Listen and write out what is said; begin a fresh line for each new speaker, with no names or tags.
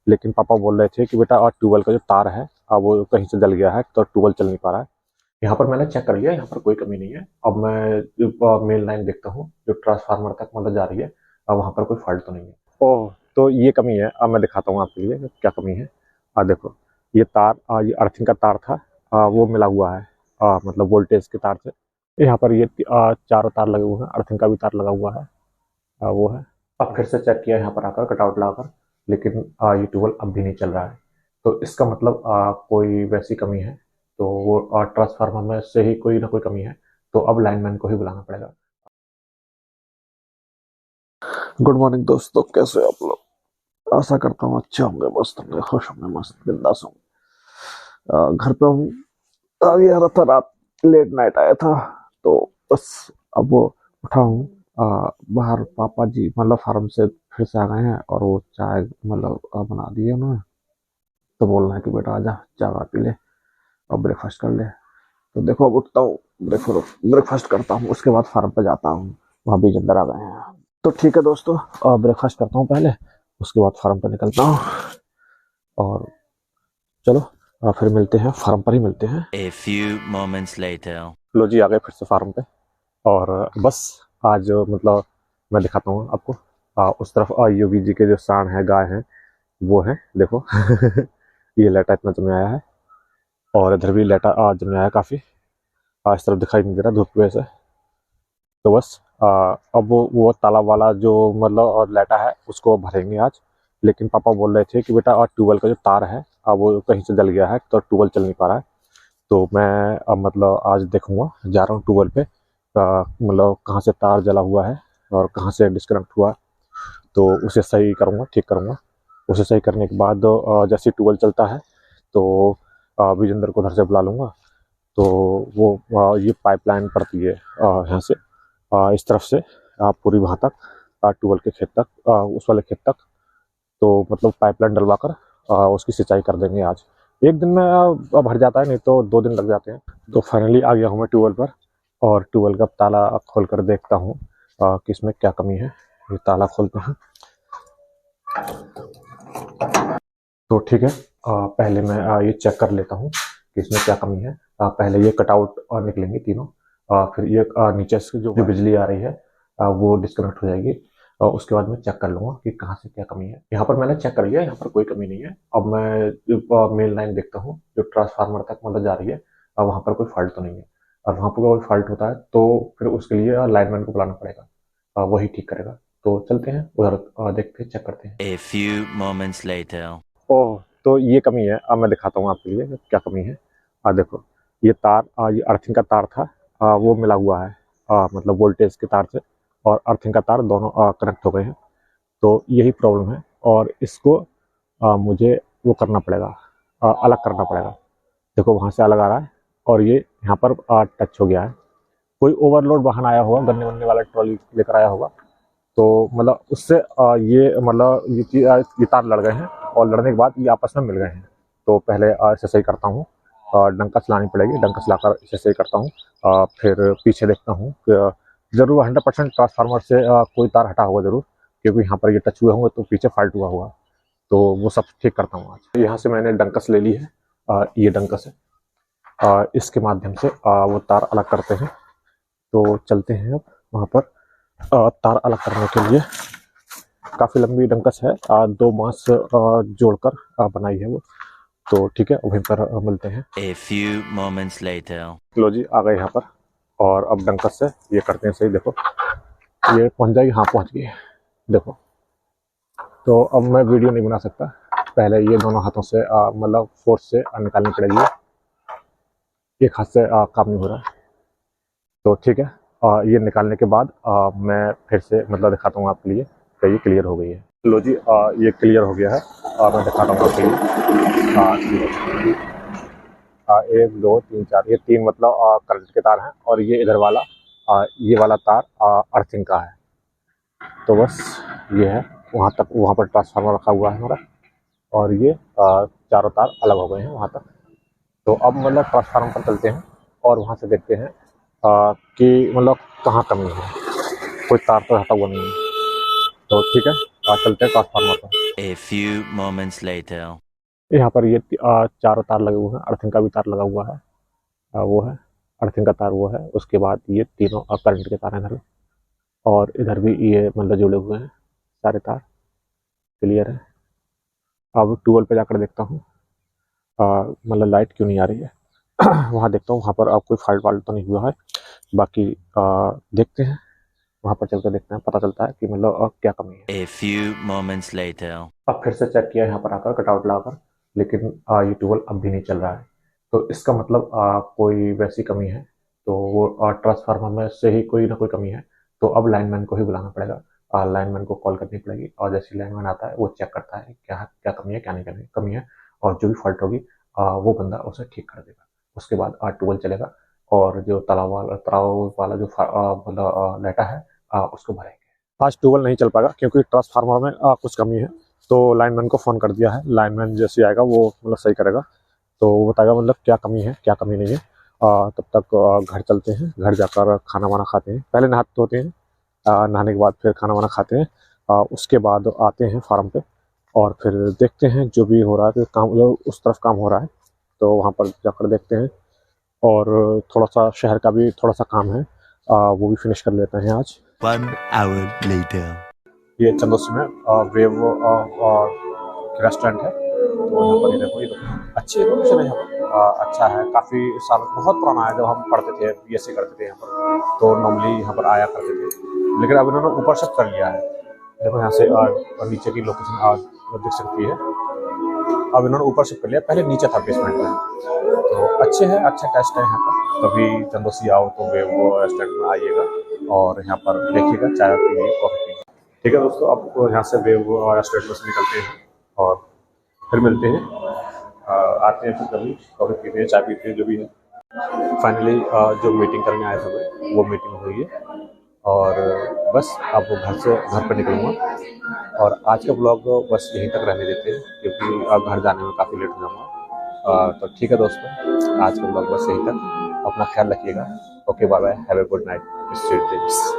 लेकिन पापा बोल रहे थे कि बेटा ट्यूबवेल का जो तार है वो कहीं से जल गया है, तो ट्यूबवेल चल नहीं पा रहा है। यहाँ पर मैंने चेक कर लिया, यहाँ पर कोई कमी नहीं है। अब मैं मेन लाइन देखता हूँ जो ट्रांसफार्मर तक मतलब जा रही है, अब वहाँ पर कोई फॉल्ट तो नहीं है। ओह, तो ये कमी है। अब मैं दिखाता हूँ आपके लिए कि क्या कमी है। देखो, ये तार ये अर्थिंग का तार था, वो मिला हुआ है मतलब वोल्टेज के तार से। यहाँ पर ये चारों तार लगे हुए हैं, अर्थिंग का भी तार लगा हुआ है, वो है। अब फिर से चेक किया यहाँ पर आकर कटआउट लगाकर, लेकिन ये ट्यूबवेल अब भी नहीं चल रहा है। तो इसका मतलब कोई वैसी कमी है, तो वो ट्रांसफार्मर में से ही कोई ना कोई कमी है। तो अब लाइनमैन को ही बुलाना पड़ेगा।
गुड मॉर्निंग दोस्तों, कैसे हो आप लोग। आशा करता हूँ अच्छे होंगे, मस्त होंगे, खुश होंगे, मस्त बिंदास होंगे। घर पे हूँ। अभी आ रहा था, रात लेट नाइट आया था, तो बस अब वो उठा हूँ। बाहर पापा जी मतलब फार्म से फिर से आ गए हैं, और वो चाय मतलब बना दी है उन्होंने। तो बोल रहे हैं कि बेटा आजा चाय पी ले और ब्रेकफास्ट कर ले। तो देखो अब उठता हूँ, ब्रेकफास्ट करता हूँ, उसके बाद फार्म पे जाता हूँ। वहाँ बीज अंदर आ गए हैं। तो ठीक है दोस्तों, ब्रेकफास्ट करता हूँ पहले, उसके बाद फार्म पे निकलता हूँ। और चलो फिर मिलते हैं, फार्म पर ही मिलते हैं।
A few moments later.
लो जी, आ गए फिर से फार्म पे। और बस आज मतलब मैं दिखाता हूँ आपको। उस तरफ योगी जी के जो सांड है, गाय है, वो है देखो। ये लेटा इतना जमे आया है, और इधर भी लेटा जमे आया काफ़ी। इस तरफ दिखाई नहीं दे रहा धूप की वजह से। तो बस अब वो तालाब वाला जो मतलब और लेटा है उसको भरेंगे आज। लेकिन पापा बोल रहे थे कि बेटा ट्यूबवेल का जो तार है वो कहीं से जल गया है, तो ट्यूबवेल चल नहीं पा रहा है। तो मैं अब मतलब आज देखूंगा, जा रहा हूँ ट्यूबवेल पे, मतलब कहाँ से तार जला हुआ है और कहाँ से डिस्कनेक्ट हुआ, तो उसे सही करूँगा, ठीक करूँगा। उसे सही करने के बाद जैसे ट्यूबवेल चलता है तो विजेंद्र को उधर से बुला लूँगा। तो वो ये पाइपलाइन पड़ती है यहाँ से इस तरफ से पूरी वहाँ तक, ट्यूबवेल के खेत तक, उस वाले खेत तक। तो मतलब पाइपलाइन डलवा कर उसकी सिंचाई कर देंगे आज। एक दिन में भर जाता है, नहीं तो 2 दिन लग जाते हैं। तो फाइनली आ गया हूँ मैं ट्यूबवेल पर, और ट्यूबवेल का ताला खोल कर देखता हूँ कि इसमें क्या कमी है। ये ताला खोलते हैं। तो ठीक है, पहले मैं ये चेक कर लेता हूँ कि इसमें क्या कमी है। पहले ये कटआउट निकलेंगे तीनों, फिर ये नीचे से जो बिजली आ रही है वो डिस्कनेक्ट हो जाएगी। उसके बाद मैं चेक कर लूंगा कि कहाँ से क्या कमी है। यहाँ पर मैंने चेक कर लिया, यहाँ पर कोई कमी नहीं है। अब मैं मेन लाइन देखता हूँ जो ट्रांसफार्मर तक मतलब जा रही है, वहाँ पर कोई फॉल्ट तो नहीं है। और वहाँ पर कोई फॉल्ट होता है तो फिर उसके लिए लाइनमैन को बुलाना पड़ेगा, वही ठीक करेगा। तो चलते हैं उधर, देखते हैं, चेक करते हैं।
A few moments later.
ओह, तो ये कमी है। अब मैं दिखाता हूँ आपके लिए कि क्या कमी है। देखो, ये तार ये अर्थिंग का तार था, वो मिला हुआ है मतलब वोल्टेज के तार से, और अर्थिंग का तार दोनों कनेक्ट हो गए हैं। तो यही प्रॉब्लम है, और इसको मुझे वो करना पड़ेगा, अलग करना पड़ेगा। देखो वहाँ से अलग आ रहा है, और ये यहाँ पर टच हो गया है। कोई ओवरलोड वाहन आया होगा, गन्ने वन्ने वाला ट्रॉली लेकर आया होगा, तो मतलब उससे ये मतलब ये तार लड़ गए हैं, और लड़ने के बाद ये आपस में मिल गए हैं। तो पहले इसे सही करता हूँ, डंकस लानी पड़ेगी, डंकस लाकर इसे सही करता हूँ। फिर पीछे देखता हूँ कि जरूर 100% ट्रांसफार्मर से कोई तार हटा होगा जरूर, क्योंकि यहाँ पर ये टच हुए होंगे तो पीछे फॉल्ट हुआ होगा। तो वो सब ठीक करता हूँ आज। यहाँ से मैंने डंकस ले ली है, ये डंकस है, इसके माध्यम से वो तार अलग करते हैं। तो चलते हैं अब वहाँ पर तार अलग करने के लिए। काफ़ी लंबी डंकस है, 2 बांस जोड़कर बनाई है वो। तो ठीक है, वहीं पर मिलते हैं।
A few moments later.
लो जी, आ गए यहाँ पर, और अब डंकस से ये करते हैं सही। देखो ये पहुँच जाएगी, हाँ पहुँच गई, देखो। तो अब मैं वीडियो नहीं बना सकता, पहले ये दोनों हाथों से मतलब फोर्स से निकालनी पड़ेगी। एक हाथ से काम नहीं हो रहा है। तो ठीक है, ये निकालने के बाद मैं फिर से मतलब दिखाता हूँ आपके लिए कि ये क्लियर हो गई है। लो जी, ये क्लियर हो गया है, मैं दिखाता हूँ आपके लिए। 1 2 3 4, ये 3 मतलब करंट के तार हैं, और ये इधर वाला ये वाला तार अर्थिंग का है। तो बस ये है, वहाँ तक, वहाँ पर ट्रांसफार्मर रखा हुआ है हमारा, और ये चारों तार अलग हो गए हैं वहाँ तक। तो अब मतलब ट्रांसफार्मर पर चलते हैं, और वहाँ से देखते हैं कि मतलब कहाँ कमी है। कोई तार तो हटा हुआ नहीं है। तो ठीक है, चलते हैं ट्रांसफार्मर पर।
A few moments later.
यहाँ पर ये चारों तार लगे हुए हैं, अर्थिंग का भी तार लगा हुआ है, वो है अर्थिंग का तार वो है। उसके बाद ये तीनों करंट के तार हैं इधर, और इधर भी ये मतलब जुड़े हुए हैं सारे तार। क्लियर है। अब ट्यूबवेल पे जाकर देखता हूँ मतलब लाइट क्यों नहीं आ रही है। वहाँ देखता हूँ, वहाँ पर अब कोई फॉल्ट वाल्ट तो नहीं हुआ है। बाकी देखते हैं, वहाँ पर चलकर देखते हैं, पता चलता है कि मतलब क्या कमी है।
A few moments later.
अब फिर से चेक किया यहाँ पर आकर कटआउट लगाकर, लेकिन ये ट्यूबवेल अब भी नहीं चल रहा है। तो इसका मतलब कोई वैसी कमी है, तो वो ट्रांसफार्मर में से ही कोई ना कोई कमी है। तो अब लाइनमैन को ही बुलाना पड़ेगा, लाइनमैन को कॉल करनी पड़ेगी, और जैसे लाइनमैन आता है वो चेक करता है क्या क्या कमी है, क्या नहीं कमी है, और जो भी फॉल्ट होगी वो बंदा उसे ठीक कर देगा। उसके बाद ट्यूबवेल चलेगा, और जो तालाब वाला जो मतलब डाटा है उसको भरेंगे। आज ट्यूबवेल नहीं चल पाएगा क्योंकि ट्रांसफार्मर में कुछ कमी है। तो लाइनमैन को फ़ोन कर दिया है, लाइनमैन जैसे आएगा वो मतलब सही करेगा, तो वो बताएगा मतलब क्या कमी है क्या कमी नहीं है। तब तक घर चलते हैं, घर जाकर खाना वाना खाते हैं, पहले नहाते धोते हैं, नहाने के बाद फिर खाना वाना खाते हैं, उसके बाद आते हैं फार्म पे, और फिर देखते हैं जो भी हो रहा है, तो काम जो उस तरफ काम हो रहा है तो वहाँ पर जाकर देखते हैं। और थोड़ा सा शहर का भी थोड़ा सा काम है, वो भी फिनिश कर लेते हैं आज।
1 hour later.
ये चंदोसी में वेव रेस्टोरेंट है, तो यहाँ पर ये देखो, ये तो अच्छी लोकेशन है यहाँ पर, अच्छा है, काफ़ी साल बहुत पुराना है। जब हम पढ़ते थे, बीएससी करते थे यहाँ पर, तो नॉर्मली यहाँ पर आया करते थे, लेकिन अब इन्होंने ऊपर शिफ्ट कर लिया है। देखो यहाँ से नीचे की लोकेशन दिख सकती है, अब इन्होंने ऊपर शिफ्ट कर लिया, पहले नीचे था बेसमेंट में। तो अच्छे है, अच्छा टेस्ट है यहाँ पर। कभी चंदोसी आओ तो वेव रेस्टोरेंट में आइएगा और यहाँ पर देखिएगा, चाय पीजिए, कॉफ़ी पीजिए। ठीक है दोस्तों, अब यहाँ से वेव रेस्टोरेंट में से निकलते हैं और फिर मिलते हैं, आते हैं फिर कभी कॉफ़ी पीते हैं, चाय पीते हैं, जो भी है। फाइनली जो मीटिंग करने आए थे वो मीटिंग हुई है, और बस अब घर पर निकलूँगा। और आज का ब्लॉग बस यहीं तक रहने देते हैं, क्योंकि अब घर जाने में काफ़ी लेट हो जाऊँगा। तो ठीक है दोस्तों, आज का ब्लॉग बस यहीं तक। अपना ख्याल रखिएगा। Okay, bye bye, have a good night, sweet dreams.